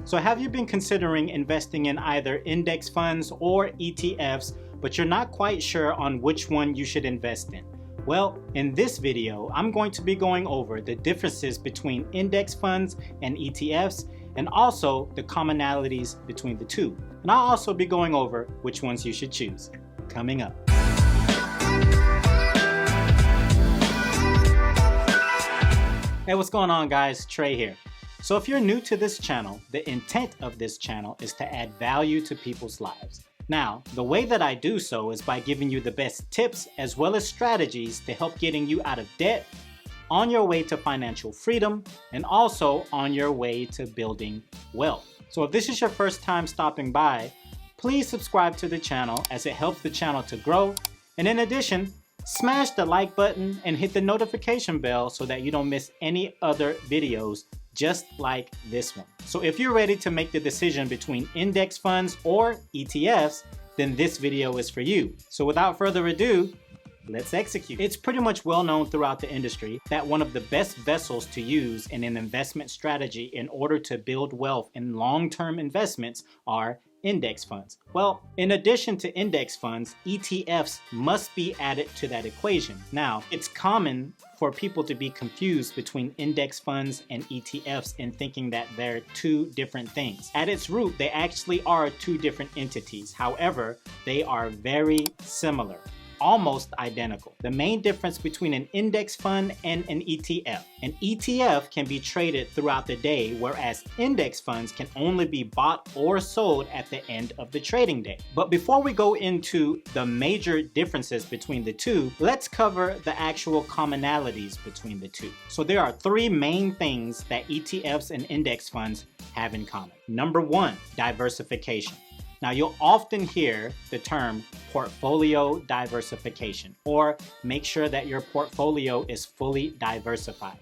So have you been considering investing in either index funds or ETFs, but you're not quite sure on which one you should invest in? Well, in this video, I'm going to be going over the differences between index funds and ETFs, and also the commonalities between the two. And I'll also be going over which ones you should choose. Coming up. Hey, what's going on, guys? Trey here. So if you're new to this channel, the intent of this channel is to add value to people's lives. Now, the way that I do so is by giving you the best tips as well as strategies to help getting you out of debt, on your way to financial freedom, and also on your way to building wealth. So if this is your first time stopping by, please subscribe to the channel as it helps the channel to grow. And in addition, smash the like button and hit the notification bell so that you don't miss any other videos just like this one. So if you're ready to make the decision between index funds or ETFs, then this video is for you. So without further ado, let's execute. It's pretty much well known throughout the industry that one of the best vessels to use in an investment strategy in order to build wealth in long-term investments are index funds. Well, in addition to index funds, ETFs must be added to that equation. Now, it's common for people to be confused between index funds and ETFs and thinking that they're two different things. At its root, they actually are two different entities. However, they are very similar. Almost identical. The main difference between an index fund and an ETF. An ETF can be traded throughout the day, whereas index funds can only be bought or sold at the end of the trading day. But before we go into the major differences between the two, let's cover the actual commonalities between the two. So there are three main things that ETFs and index funds have in common. Number one, diversification. Now, you'll often hear the term portfolio diversification, or make sure that your portfolio is fully diversified.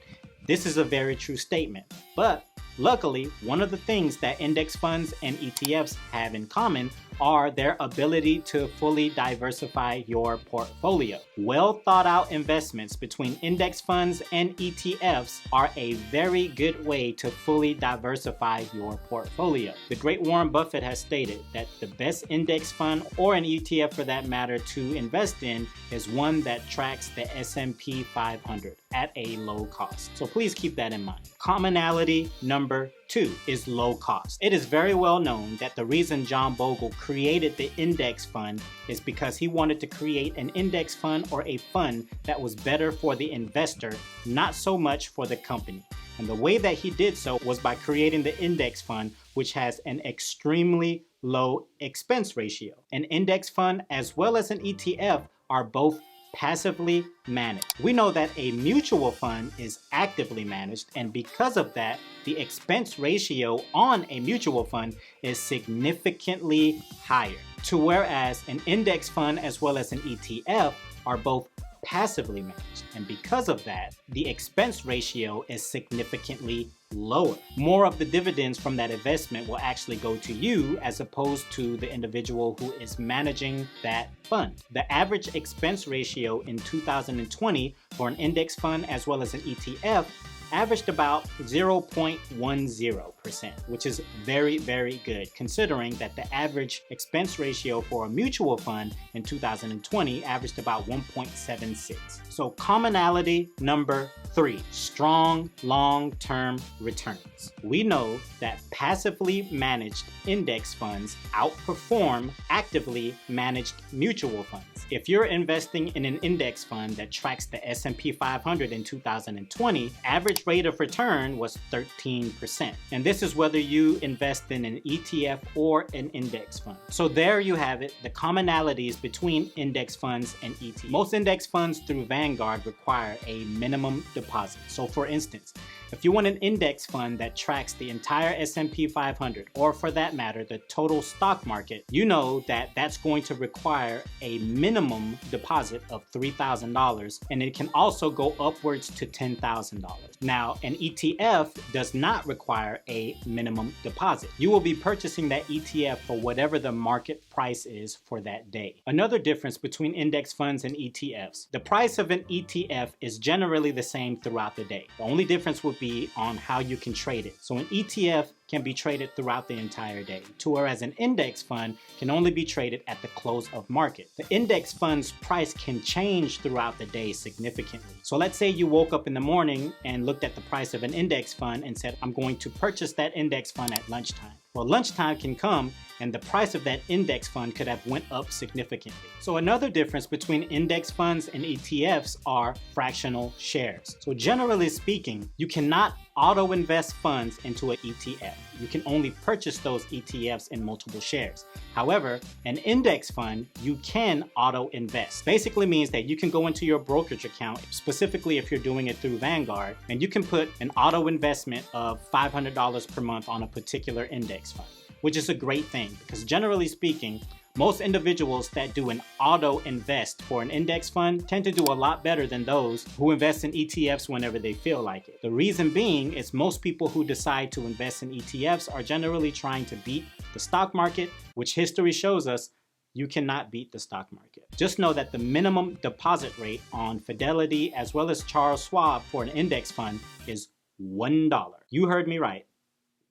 This is a very true statement, but luckily, one of the things that index funds and ETFs have in common are their ability to fully diversify your portfolio. Well thought out investments between index funds and ETFs are a very good way to fully diversify your portfolio. The great Warren Buffett has stated that the best index fund, or an ETF for that matter, to invest in is one that tracks the S&P 500 at a low cost. So please keep that in mind. Commonality number two is low cost. It is very well known that the reason John Bogle created the index fund is because he wanted to create an index fund, or a fund that was better for the investor, not so much for the company. And the way that he did so was by creating the index fund, which has an extremely low expense ratio. An index fund as well as an ETF are both passively managed. We know that a mutual fund is actively managed, and because of that, the expense ratio on a mutual fund is significantly higher. To whereas an index fund as well as an ETF are both passively managed, and because of that, the expense ratio is significantly lower. More of the dividends from that investment will actually go to you as opposed to the individual who is managing that fund. The average expense ratio in 2020 for an index fund as well as an ETF averaged about 0.10%, which is very, very good considering that the average expense ratio for a mutual fund in 2020 averaged about 1.76. So commonality number three, strong long-term returns. We know that passively managed index funds outperform actively managed mutual funds. If you're investing in an index fund that tracks the S&P 500 in 2020, average rate of return was 13%. And this is whether you invest in an ETF or an index fund. So there you have it, the commonalities between index funds and ETFs. Most index funds through Vanguard require a minimum deposit. So for instance, if you want an index fund that tracks the entire S&P 500, or for that matter, the total stock market, you know that that's going to require a minimum deposit of $3,000, and it can also go upwards to $10,000. Now, an ETF does not require a minimum deposit. You will be purchasing that ETF for whatever the market price is for that day. Another difference between index funds and ETFs. The price of an ETF is generally the same throughout the day. The only difference would be on how you can trade it. So an ETF can be traded throughout the entire day, to whereas an index fund can only be traded at the close of market. The index fund's price can change throughout the day significantly. So let's say you woke up in the morning and looked at the price of an index fund and said, I'm going to purchase that index fund at lunchtime. Well, lunchtime can come and the price of that index fund could have went up significantly. So another difference between index funds and ETFs are fractional shares. So generally speaking, you cannot auto-invest funds into an ETF. You can only purchase those ETFs in multiple shares. However, an index fund, you can auto-invest. Basically means that you can go into your brokerage account, specifically if you're doing it through Vanguard, and you can put an auto-investment of $500 per month on a particular index fund, which is a great thing because generally speaking, most individuals that do an auto invest for an index fund tend to do a lot better than those who invest in ETFs whenever they feel like it. The reason being is most people who decide to invest in ETFs are generally trying to beat the stock market, which history shows us you cannot beat the stock market. Just know that the minimum deposit rate on Fidelity as well as Charles Schwab for an index fund is $1. You heard me right.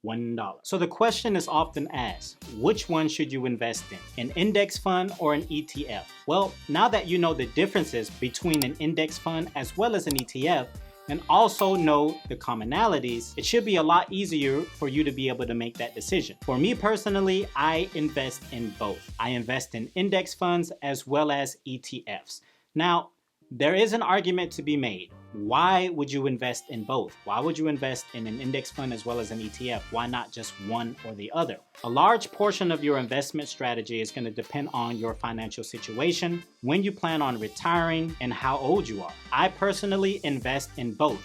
$1. So the question is often asked, which one should you invest in, an index fund or an ETF? Well, now that you know the differences between an index fund as well as an ETF, and also know the commonalities, it should be a lot easier for you to be able to make that decision. For me personally, I invest in both. I invest in index funds as well as ETFs. Now, there is an argument to be made. Why would you invest in both? Why would you invest in an index fund as well as an ETF? Why not just one or the other? A large portion of your investment strategy is going to depend on your financial situation, when you plan on retiring, and how old you are. I personally invest in both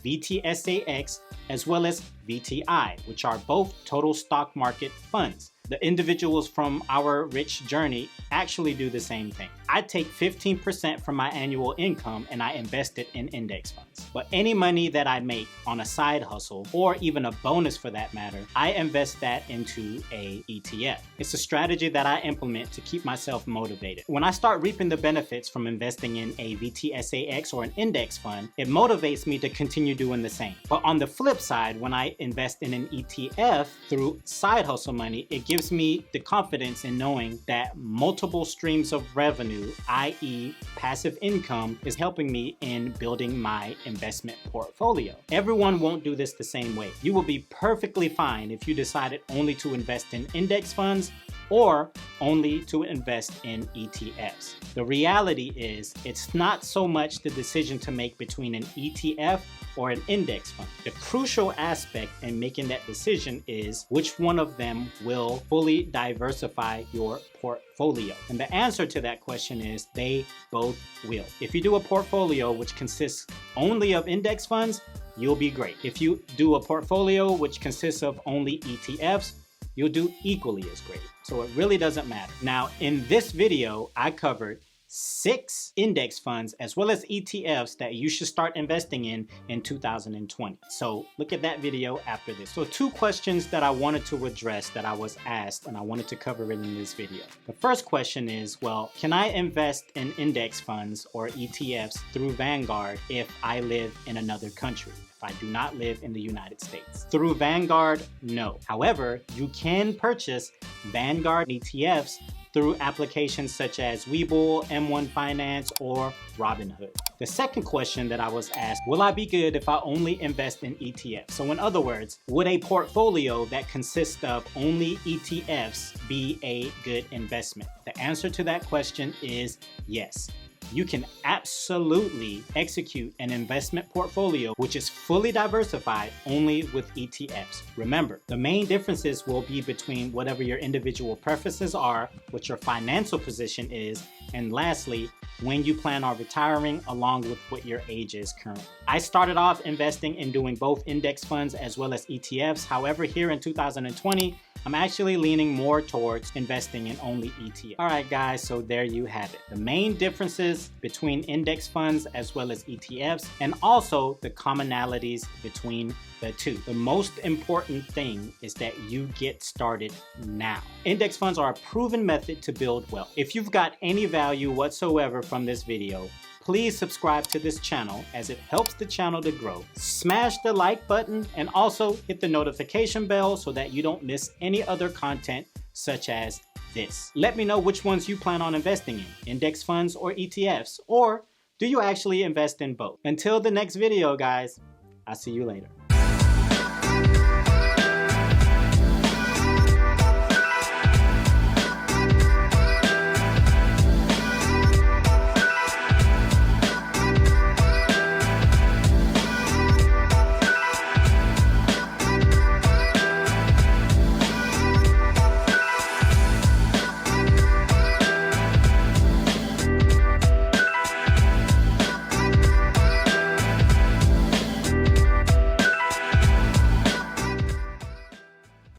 VTSAX as well as VTI, which are both total stock market funds. The individuals from our rich journey actually do the same thing. I take 15% from my annual income and I invest it in index funds. But any money that I make on a side hustle, or even a bonus for that matter, I invest that into a ETF. It's a strategy that I implement to keep myself motivated. When I start reaping the benefits from investing in a VTSAX or an index fund, it motivates me to continue doing the same. But on the flip side, when I invest in an ETF through side hustle money, it gives me the confidence in knowing that multiple streams of revenue, i.e. passive income, is helping me in building my investment portfolio. Everyone won't do this the same way. You will be perfectly fine if you decided only to invest in index funds or only to invest in ETFs. The reality is, it's not so much the decision to make between an ETF or an index fund. The crucial aspect in making that decision is which one of them will fully diversify your portfolio. And the answer to that question is they both will. If you do a portfolio which consists only of index funds, you'll be great. If you do a portfolio which consists of only ETFs, you'll do equally as great. So it really doesn't matter. Now, in this video, I covered 6 index funds as well as ETFs that you should start investing in 2020. So look at that video after this. So 2 questions that I wanted to address that I was asked and I wanted to cover it in this video. The first question is, well, can I invest in index funds or ETFs through Vanguard if I live in another country? If I do not live in the United States. Through Vanguard, no. However, you can purchase Vanguard ETFs through applications such as Webull, M1 Finance, or Robinhood. The second question that I was asked, will I be good if I only invest in ETFs? So in other words, would a portfolio that consists of only ETFs be a good investment? The answer to that question is yes. You can absolutely execute an investment portfolio which is fully diversified only with ETFs. Remember, the main differences will be between whatever your individual preferences are, what your financial position is, and lastly, when you plan on retiring along with what your age is currently. I started off investing in doing both index funds as well as ETFs. However, here in 2020, I'm actually leaning more towards investing in only ETFs. All right, guys, so there you have it. The main differences between index funds as well as ETFs, and also the commonalities between the two. The most important thing is that you get started now. Index funds are a proven method to build wealth. If you've got any value whatsoever from this video, please subscribe to this channel as it helps the channel to grow. Smash the like button and also hit the notification bell so that you don't miss any other content such as this. Let me know which ones you plan on investing in, index funds or ETFs, or do you actually invest in both? Until the next video, guys, I'll see you later.